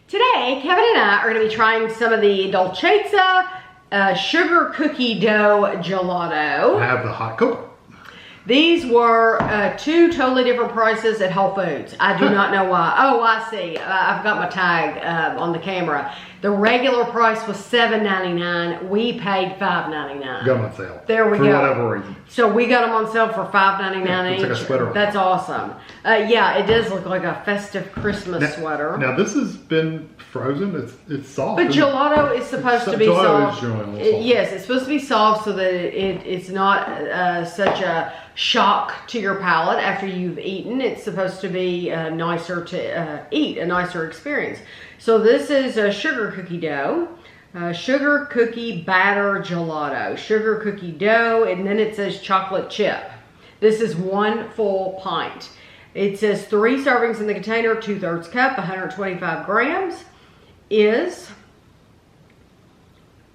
Today, Kevin and I are going to be trying some of the Dolcezza sugar cookie dough gelato. I have the hot cocoa. These were two totally different prices at Whole Foods. I do not know why. Oh, I see. I've got my tag on the camera. The regular price was $7.99. We paid $5.99. Got them on sale. There we go. For whatever reason. So we got them on sale for $5.99 yeah, each. It's like a sweater. That's awesome. Yeah, it does look like a festive Christmas sweater. Now this has been frozen. It's soft. But gelato is supposed to be soft. Yes, it's supposed to be soft so that it's not such a shock to your palate after you've eaten. It's supposed to be nicer to eat, a nicer experience. So this is a sugar cookie dough, sugar cookie batter gelato, sugar cookie dough, and then it says chocolate chip. This is 1 full pint. It says 3 servings in the container, 2/3 cup, 125 grams is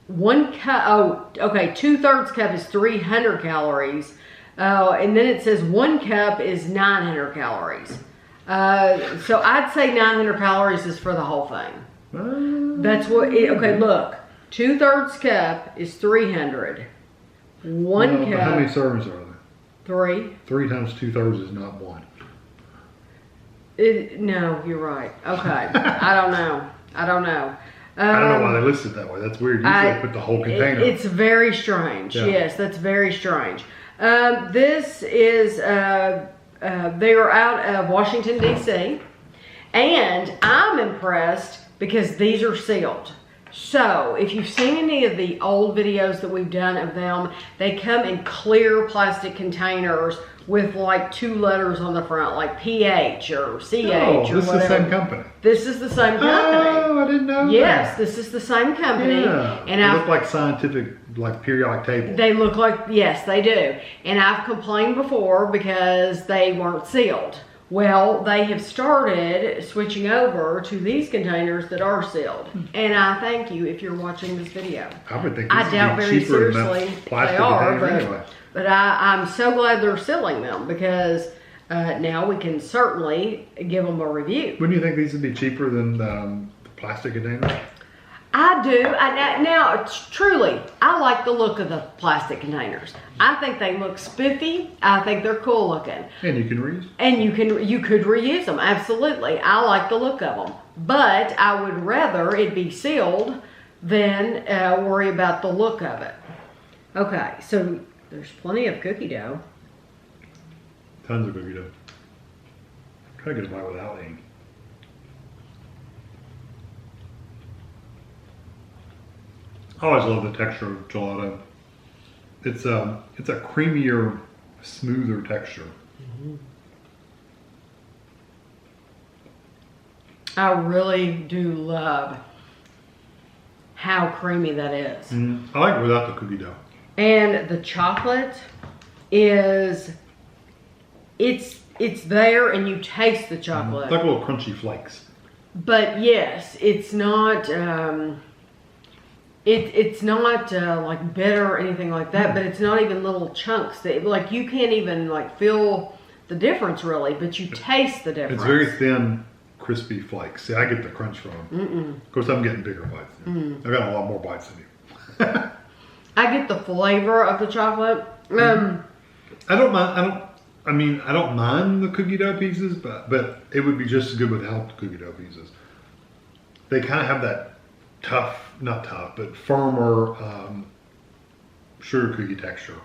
1 cup. Oh, okay, 2/3 cup is 300 calories. And then it says 1 cup is 900 calories. So I'd say 900 calories is for the whole thing. That's what, okay, look. 2/3 cup is 300. 1 cup. How many servings are there? 3. 3 times 2/3 is not 1. No, you're right. Okay. I don't know. I don't know why they listed it that way. That's weird. Usually they put the whole container. It's very strange. Yeah. Yes, that's very strange. This is, they are out of Washington, D.C. And I'm impressed because these are sealed. So, if you've seen any of the old videos that we've done of them, they come in clear plastic containers with like 2 letters on the front, like PH or CH or this whatever. is the same company. This is the same company. Oh, I didn't know Yes, that. this is the same company. Yeah. And They look like scientific, like periodic tables. They look like, yes, they do. And I've complained before because they weren't sealed. Well, they have started switching over to these containers that are sealed. And I thank you if you're watching this video. I would think I doubt very seriously they are, anyway. but I'm so glad they're sealing them because now we can certainly give them a review. Wouldn't you think these would be cheaper than the plastic containers? I do. Now, truly, I like the look of the plastic containers. I think they look spiffy. I think they're cool looking. And you can reuse. And you could reuse them, absolutely. I like the look of them. But I would rather it be sealed than worry about the look of it. Okay, so there's plenty of cookie dough. Tons of cookie dough. Try to get a bite without eating. I always love the texture of gelato. It's a creamier, smoother texture. Mm-hmm. I really do love how creamy that is. I like it without the cookie dough. And the chocolate is, it's there and you taste the chocolate. It's like little crunchy flakes. But yes, it's not, it's not like bitter or anything like that, but it's not even little chunks that, like, you can't even like feel the difference really, but you taste the difference. It's very thin, crispy flakes. See, I get the crunch from them. Of course, I'm getting bigger bites. I've got a lot more bites than you. I get the flavor of the chocolate. I don't mind. I don't mind the cookie dough pieces, but it would be just as good without the cookie dough pieces. They kind of have that not tough, but firmer sugar cookie texture.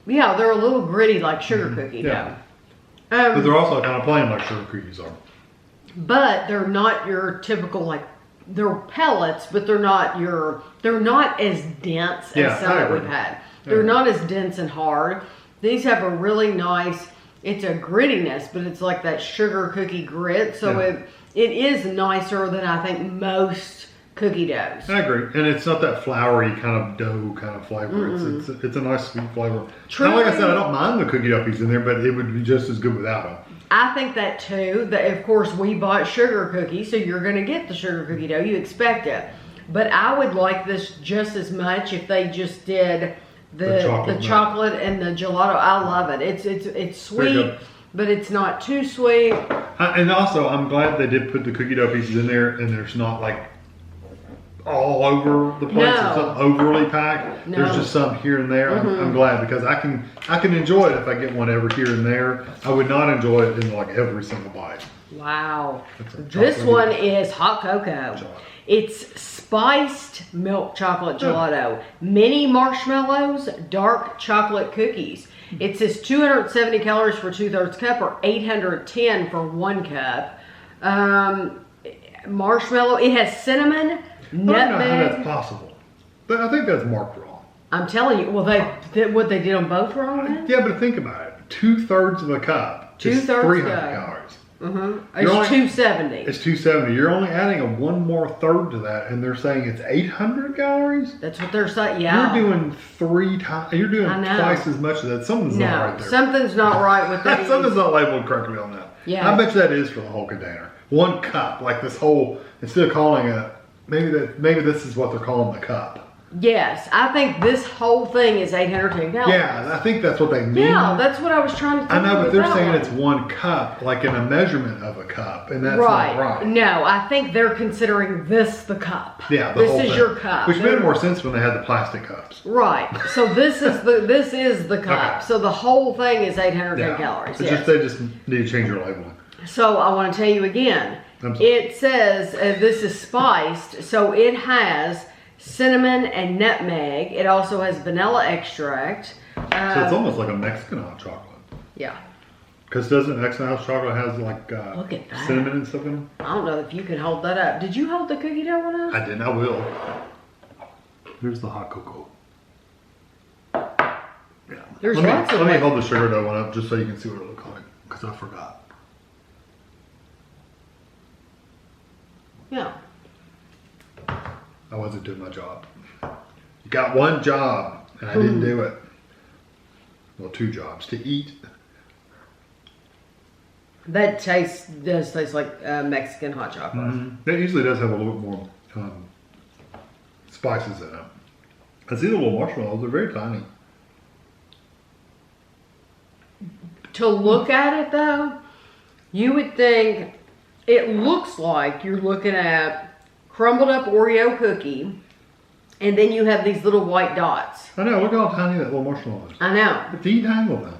Yeah, they're a little gritty like sugar cookie dough. But they're also kind of plain like sugar cookies are. But they're not your typical, like, they're pellets, but they're not as dense as some that we've had. They're not as dense and hard. These have a really nice, it's a grittiness, but it's like that sugar cookie grit. So it is nicer than I think most cookie doughs. I agree. And it's not that floury kind of dough kind of flavor. It's a nice sweet flavor. Now, like I said, I don't mind the cookie dough piece in there, but it would be just as good without them. I think that too. That, of course, we bought sugar cookies, so you're going to get the sugar cookie dough. You expect it. But I would like this just as much if they just did the chocolate and the gelato. I love it. It's sweet. but it's not too sweet. And also, I'm glad they did put the cookie dough pieces in there, and there's not like all over the place. No. It's not overly packed. No. There's just some here and there. I'm glad because I can enjoy it if I get one every here and there. I would not enjoy it in like every single bite. Wow. This one is hot cocoa. It's spiced milk chocolate gelato, mini marshmallows, dark chocolate cookies. It says 270 calories for 2/3 cup or 810 for 1 cup. Marshmallow. It has cinnamon, nutmeg. I don't know how that's possible. But I think that's marked wrong. I'm telling you. Well, what they did on both wrong then? Yeah, but think about it. 2/3 of a cup is 300 calories. It's 270. It's 270. You're only adding one more third to that, and they're saying it's 800 calories. That's what they're saying. Yeah. You're doing 3 times. You're doing twice as much of that. Something's not right there. Something's not right with that. Something's not labeled correctly on that. Yeah. I bet you that is for the whole container. 1 cup, like this whole. Instead of calling it, maybe this is what they're calling the cup. Yes, I think this whole thing is 810 calories. Yeah, I think that's what they mean. Yeah, that's what I was trying to think. I know, but they're saying it's 1 cup, like in a measurement of a cup, and that's not right. No, I think they're considering this the cup. Yeah, this is your cup. Which made more sense when they had the plastic cups. Right. So this is the cup. Okay. So the whole thing is 810 calories. It's they just need to change their labeling. So I want to tell you again. It says this is spiced, so it has cinnamon and nutmeg. It also has vanilla extract. So it's almost like a Mexican hot chocolate. Yeah. Because doesn't Mexican hot chocolate has like look at that. Cinnamon and stuff in them? I don't know if you can hold that up. Did you hold the cookie dough one up? I didn't. I will. Here's the hot cocoa. Yeah. There's let me hold the sugar dough one up just so you can see what it looks like. Because I forgot. Yeah. I wasn't doing my job. You got 1 job, and I didn't do it. Well, 2 jobs. To eat. That does taste like Mexican hot chocolate. It usually does have a little bit more spices in it. I see the little marshmallows. They're very tiny. To look at it, though, you would think it looks like you're looking at crumbled up Oreo cookie, and then you have these little white dots. I know, look how tiny that little marshmallow is. I know. It's teeny though.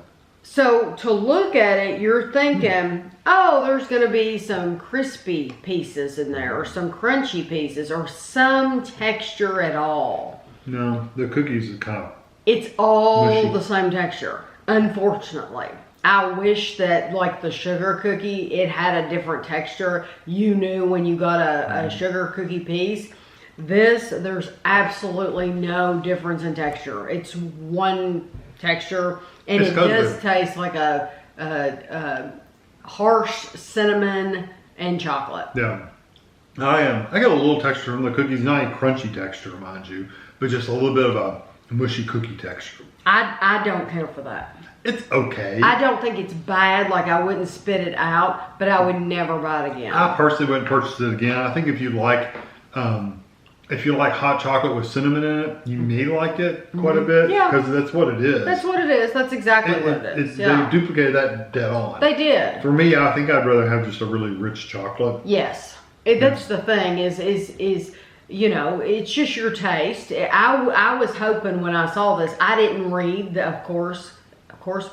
So to look at it, you're thinking, oh, there's going to be some crispy pieces in there, or some crunchy pieces, or some texture at all. No, the cookies are kind of It's all mushy. the same texture, unfortunately. I wish that, like the sugar cookie, it had a different texture. You knew when you got a sugar cookie piece. There's absolutely no difference in texture. It's one texture, and it does taste like a harsh cinnamon and chocolate. Yeah. I got a little texture from the cookies, not a crunchy texture, mind you, but just a little bit of a mushy cookie texture. I don't care for that. It's okay. I don't think it's bad. Like, I wouldn't spit it out, but I would never buy it again. I personally wouldn't purchase it again. I think if you like hot chocolate with cinnamon in it, you may like it quite a bit. Yeah. Because that's what it is. That's what it is. That's exactly what it is. They duplicated that dead on. They did. For me, I think I'd rather have just a really rich chocolate. Yes. That's the thing is you know, it's just your taste. I was hoping when I saw this, I didn't read, of course,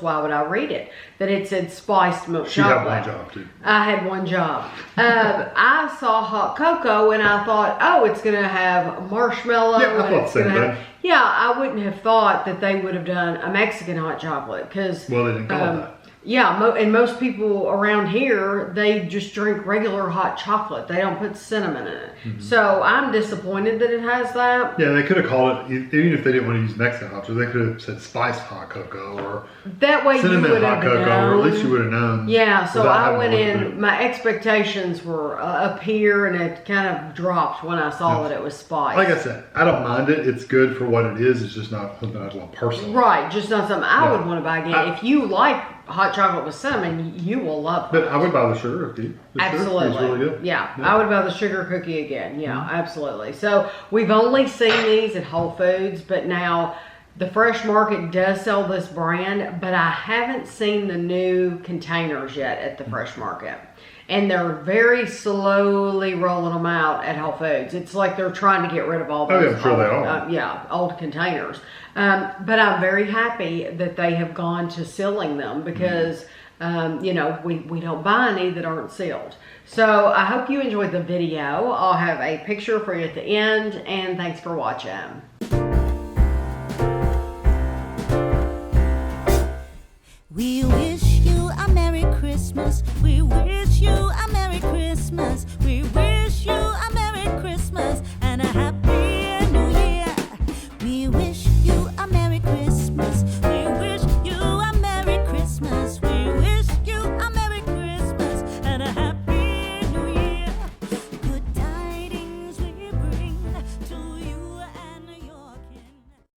why would I read it? That it said spiced milk chocolate. She had one job too. I had one job. I saw hot cocoa and I thought, oh, it's going to have marshmallow. Yeah, I thought the same thing. Yeah, I wouldn't have thought that they would have done a Mexican hot chocolate because. Well, they didn't call it that. Yeah, and most people around here, they just drink regular hot chocolate. They don't put cinnamon in it. Mm-hmm. So I'm disappointed that it has that. Yeah, they could have called it, even if they didn't want to use Mexican hot chocolate, they could have said spiced hot cocoa or that way cinnamon you would hot have cocoa, known. or at least you would have known. Yeah, so I went in, my expectations were up here and it kind of dropped when I saw that it was spiced. Like I said, I don't mind it. It's good for what it is. It's just not something I'd want personally. Right, just not something I would want to buy again. If you like hot chocolate with cinnamon, you will love it. But I would buy the sugar cookie. Absolutely. Sugar really good. Yeah, I would buy the sugar cookie again. Yeah, absolutely. So we've only seen these at Whole Foods, but now The Fresh Market does sell this brand, but I haven't seen the new containers yet at the Fresh Market. And they're very slowly rolling them out at Whole Foods. It's like they're trying to get rid of all those I'm sure they are. Old containers. But I'm very happy that they have gone to sealing them because, you know, we don't buy any that aren't sealed. So I hope you enjoyed the video. I'll have a picture for you at the end, and thanks for watching. We wish you a Merry Christmas. We wish you a Merry Christmas. We wish